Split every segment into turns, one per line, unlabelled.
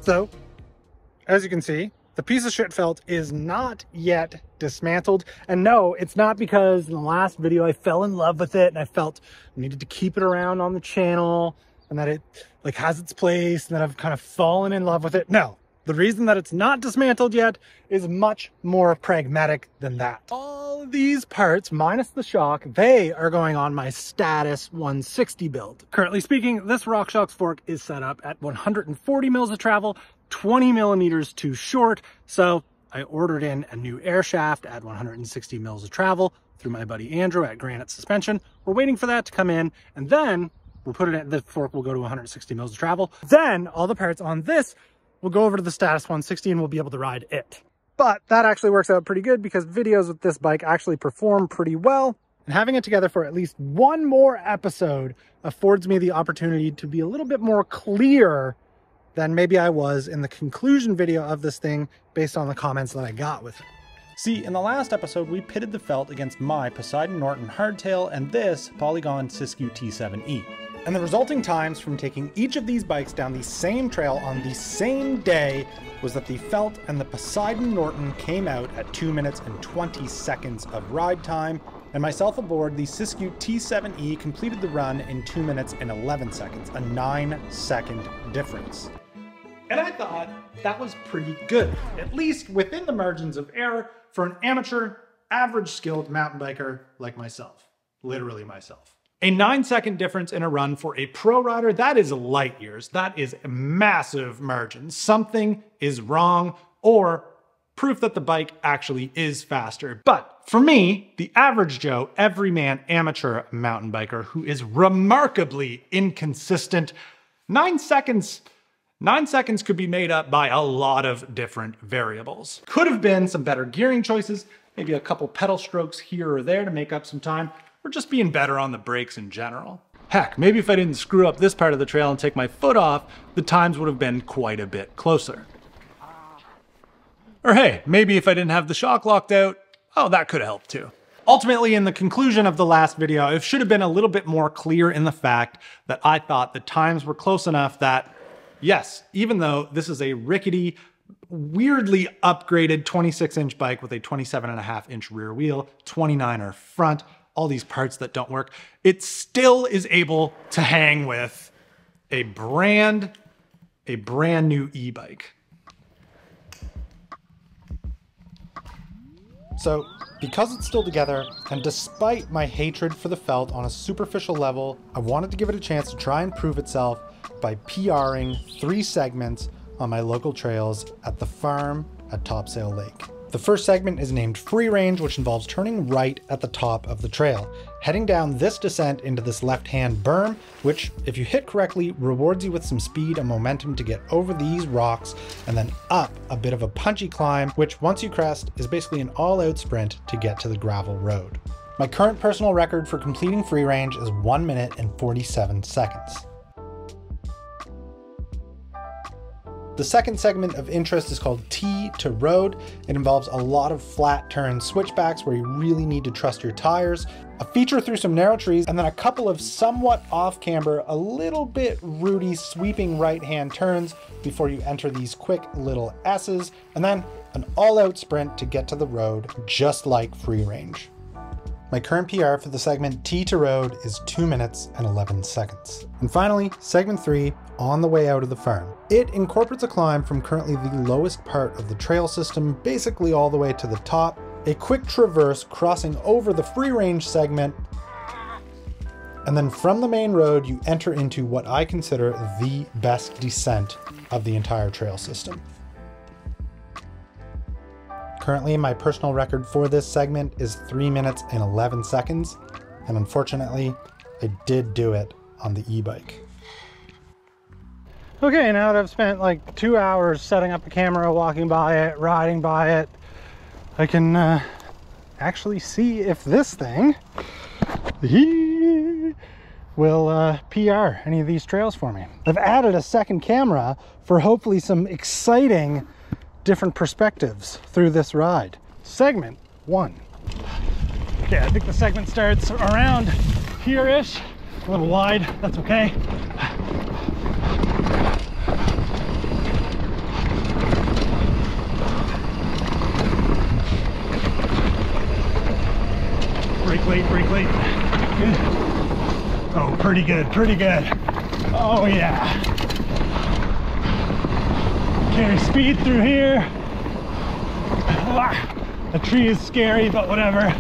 So, as you can see, the piece of shit felt is not yet dismantled. And no, it's not because in the last video I fell in love with it and I felt I needed to keep it around on the channel and that it like has its place and that I've kind of fallen in love with it. No, the reason that it's not dismantled yet is much more pragmatic than that. All of these parts, minus the shock, they are going on my Status 160 build. Currently speaking, this RockShox fork is set up at 140 mils of travel, 20 millimeters too short. So I ordered in a new air shaft at 160 mils of travel through my buddy Andrew at Granite Suspension. We're waiting for that to come in, and then we'll put it in, the fork will go to 160 mils of travel. Then all the parts on this will go over to the Status 160 and we'll be able to ride it. But that actually works out pretty good because videos with this bike actually perform pretty well. And having it together for at least one more episode affords me the opportunity to be a little bit more clear than maybe I was in the conclusion video of this thing based on the comments that I got with it. See, in the last episode, we pitted the felt against my Poseidon Norton Hardtail and this Polygon Siskiyou T7E. And the resulting times from taking each of these bikes down the same trail on the same day was that the felt and the Poseidon Norton came out at 2 minutes and 20 seconds of ride time, and myself aboard the Siskiyou T7E completed the run in 2 minutes and 11 seconds, a 9-second difference. And I thought that was pretty good, at least within the margins of error for an amateur, average skilled mountain biker like myself, literally myself. A 9-second difference in a run for a pro rider, that is light years. That is a massive margin. Something is wrong, or proof that the bike actually is faster. But for me, the average Joe, everyman amateur mountain biker who is remarkably inconsistent, 9 seconds could be made up by a lot of different variables. Could have been some better gearing choices, maybe a couple pedal strokes here or there to make up some time, or just being better on the brakes in general. Heck, maybe if I didn't screw up this part of the trail and take my foot off, the times would have been quite a bit closer. Or hey, maybe if I didn't have the shock locked out, oh, that could have helped too. Ultimately, in the conclusion of the last video, it should have been a little bit more clear in the fact that I thought the times were close enough that, yes, even though this is a rickety, weirdly upgraded 26-inch bike with a 27.5-inch rear wheel, 29er front, all these parts that don't work, it still is able to hang with a brand new e-bike. So, because it's still together, and despite my hatred for the felt on a superficial level, I wanted to give it a chance to try and prove itself by PRing 3 segments on my local trails at the farm at Topsail Lake. The first segment is named Free Range, which involves turning right at the top of the trail, heading down this descent into this left-hand berm, which, if you hit correctly, rewards you with some speed and momentum to get over these rocks, and then up a bit of a punchy climb, which once you crest is basically an all-out sprint to get to the gravel road. My current personal record for completing Free Range is 1 minute and 47 seconds. The second segment of interest is called T to Road. It involves a lot of flat turn switchbacks where you really need to trust your tires, a feature through some narrow trees, and then a couple of somewhat off-camber, a little bit rooty sweeping right-hand turns before you enter these quick little S's, and then an all-out sprint to get to the road, just like Free Range. My current PR for the segment T to Road is 2 minutes and 11 seconds. And finally, segment 3, On the Way Out of the Farm. It incorporates a climb from currently the lowest part of the trail system, basically all the way to the top, a quick traverse crossing over the Free Range segment, and then from the main road you enter into what I consider the best descent of the entire trail system. Currently, my personal record for this segment is 3 minutes and 11 seconds, and unfortunately, I did do it on the e-bike. Okay, now that I've spent like 2 hours setting up the camera, walking by it, riding by it, I can actually see if this thing will PR any of these trails for me. I've added a second camera for hopefully some exciting different perspectives through this ride. Segment 1. Okay, I think the segment starts around here-ish. A little wide, that's okay. Brake late, brake late. Good. Oh, pretty good, pretty good. Oh yeah. Carry speed through here. The tree is scary, but whatever.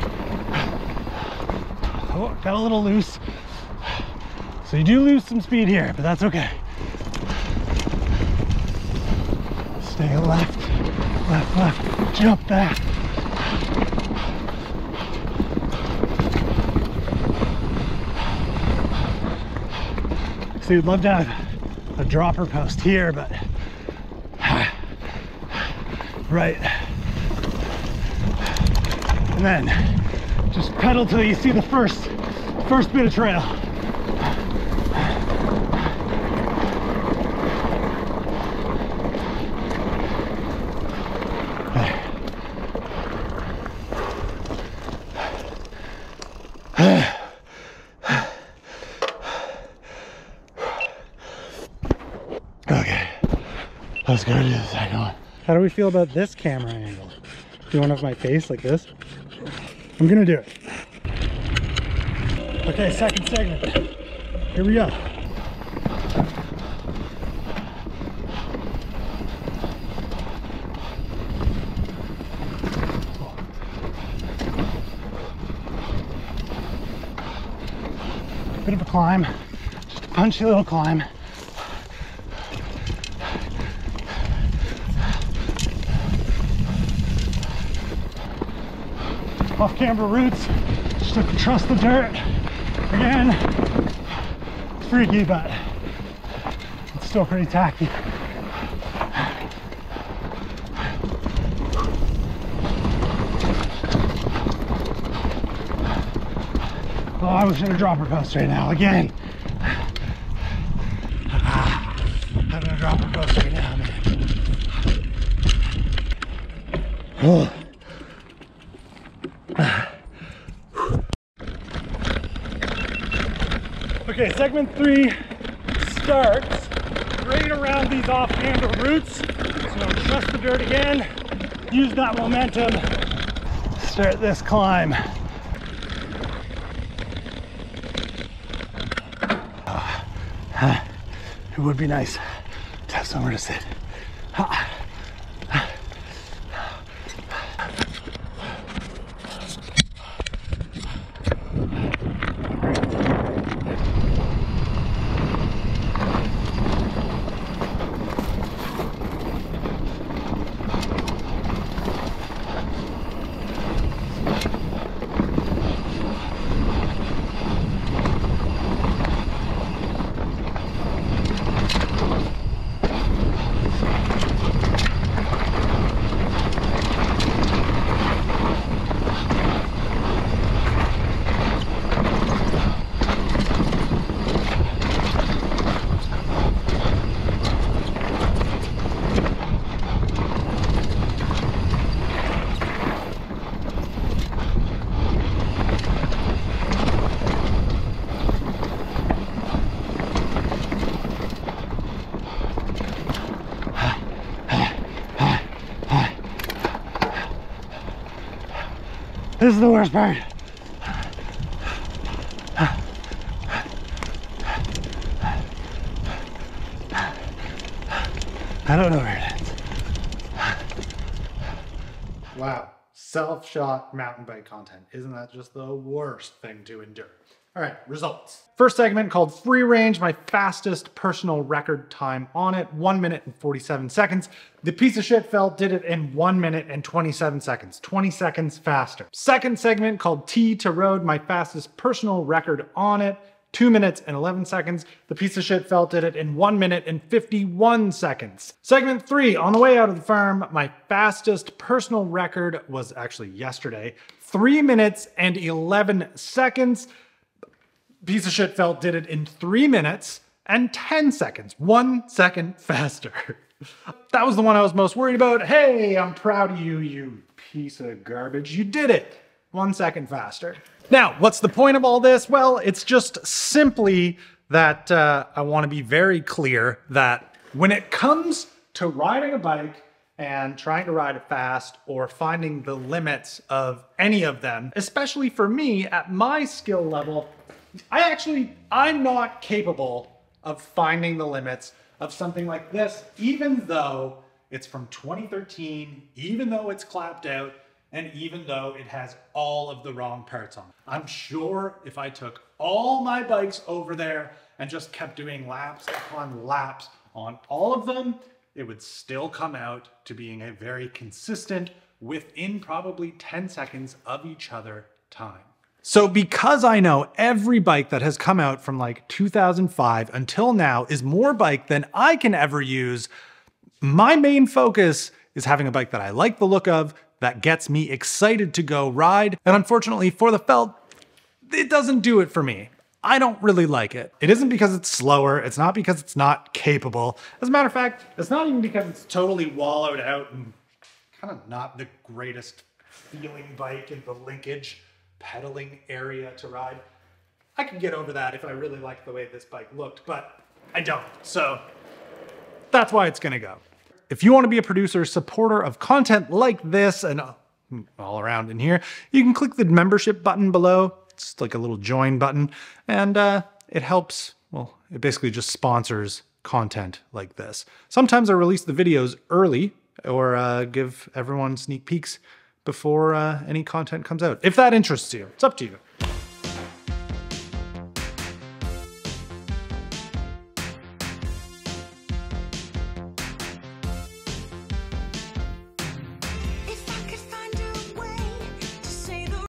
Oh, got a little loose. So you do lose some speed here, but that's okay. Stay left, left, left, jump back. So you'd love to have a dropper post here, but right. And then just pedal till you see the first bit of trail. Okay, let's go do the second one. How do we feel about this camera angle? Do you want to have my face like this? I'm gonna do it. Okay, second segment. Here we go. Bit of a climb, just a punchy little climb. Off-camber roots, just have to trust the dirt. Again, it's freaky, but it's still pretty tacky. Oh, I wish I had a dropper post right now, again. Having a dropper post right now, man. Oh. Okay, segment 3 starts right around these off-camber roots. So trust the dirt again, use that momentum, start this climb. It would be nice to have somewhere to sit. This is the worst part. I don't know where it ends. Wow, self-shot mountain bike content. Isn't that just the worst thing to endure? All right, results. First segment called Free Range, my fastest personal record time on it, 1 minute and 47 seconds. The piece of shit felt did it in 1 minute and 27 seconds, 20 seconds faster. Second segment called T to Road, my fastest personal record on it, 2 minutes and 11 seconds. The piece of shit felt did it in 1 minute and 51 seconds. Segment 3, on the way out of the farm, my fastest personal record was actually yesterday, 3 minutes and 11 seconds. Piece of shit felt did it in 3 minutes and 10 seconds, 1 second faster. That was the one I was most worried about. Hey, I'm proud of you, you piece of garbage. You did it 1 second faster. Now, what's the point of all this? Well, it's just simply that I want to be very clear that when it comes to riding a bike and trying to ride it fast or finding the limits of any of them, especially for me at my skill level, I'm not capable of finding the limits of something like this, even though it's from 2013, even though it's clapped out, and even though it has all of the wrong parts on it. I'm sure if I took all my bikes over there and just kept doing laps upon laps on all of them, it would still come out to being a very consistent, within probably 10 seconds of each other time. So because I know every bike that has come out from like 2005 until now is more bike than I can ever use, my main focus is having a bike that I like the look of, that gets me excited to go ride. And unfortunately for the felt, it doesn't do it for me. I don't really like it. It isn't because it's slower. It's not because it's not capable. As a matter of fact, it's not even because it's totally wallowed out and kind of not the greatest feeling bike in the linkage pedaling area to ride. I could get over that if I really liked the way this bike looked, but I don't. So that's why it's gonna go. If you want to be a producer, supporter of content like this and all around in here, you can click the membership button below. It's like a little join button, and it helps, well, it basically just sponsors content like this. Sometimes I release the videos early or give everyone sneak peeks before any content comes out. If that interests you, it's up to you.